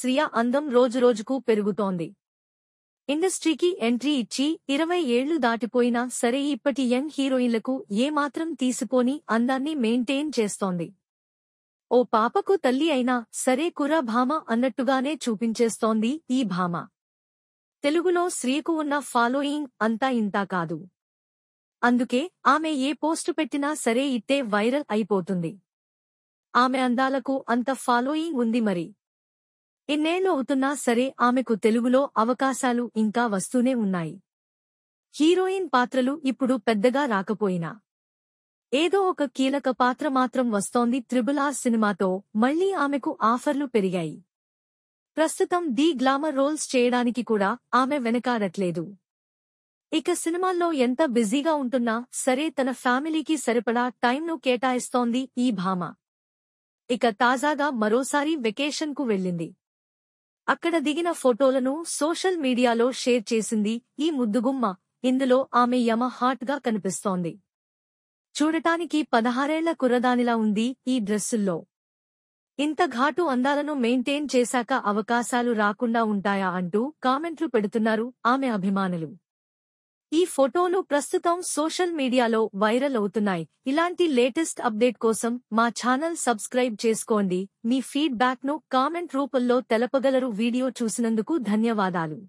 శ్రియ అందం రోజురోజుకు పెరుగుతోంది. ఇండస్ట్రీకి ఎంట్రీ ఇచ్చి 20 ఏళ్లు దాటిపోయినా సరే ఇప్పటి యంగ్ హీరోయిన్లకు ఏమాత్రం తీసిపోని అందాన్ని మెయింటైన్ చేస్తోంది. ఓ పాపకు తల్లి అయినా సరే కుర్ర భామ అన్నట్టుగానే చూపించేస్తోంది ఈ భామ. తెలుగులో శ్రియకు ఉన్న ఫాలోయింగ్ అంతా ఇంతా కాదు. అందుకే ఆమె ఏ పోస్టు పెట్టినా సరే ఇట్టే వైరల్ అయిపోతుంది. ఆమె అందాలకు అంత ఫాలోయింగ్ ఉంది మరి. ఇన్నేళ్లు అవుతున్నా సరే ఆమెకు తెలుగులో అవకాశాలు ఇంకా వస్తూనే ఉన్నాయి. హీరోయిన్ పాత్రలు ఇప్పుడు పెద్దగా రాకపోయినా ఏదో ఒక కీలక పాత్ర మాత్రం వస్తోంది. RRR సినిమాతో మళ్లీ ఆమెకు ఆఫర్లు పెరిగాయి. ప్రస్తుతం ది గ్లామర్ రోల్స్ చేయడానికి కూడా ఆమె వెనకాడట్లేదు. ఇక సినిమాల్లో ఎంత బిజీగా ఉంటున్నా సరే తన ఫ్యామిలీకి సరిపడా టైంను కేటాయిస్తోంది ఈ భామ. ఇక తాజాగా మరోసారి వెకేషన్కు వెళ్ళింది. అక్కడ దిగిన ఫోటోలను సోషల్ మీడియాలో షేర్ చేసింది ఈ ముద్దుగుమ్మ. ఇందులో ఆమె యమ హాట్ గా కనిపిస్తోంది. చూడటానికి 16 ఏళ్ల కుర్రదానిలా ఉంది ఈ డ్రెస్సుల్లో. ఇంత ఘాటు అందాలను మెయింటైన్ చేశాక అవకాశాలు రాకుండా ఉంటాయా అంటూ కామెంట్లు పెడుతున్నారు ఆమె అభిమానులు. ఈ ఫోటోలు ప్రస్తుతం సోషల్ మీడియాలో వైరల్ అవుతున్నాయి. ఇలాంటి లేటెస్ట్ అప్డేట్ కోసం మా ఛానల్ సబ్స్క్రైబ్ చేసుకోండి. మీ ఫీడ్ బ్యాక్ ను కామెంట్ రూపంలో తెలపగలరు. వీడియో చూసినందుకు ధన్యవాదాలు.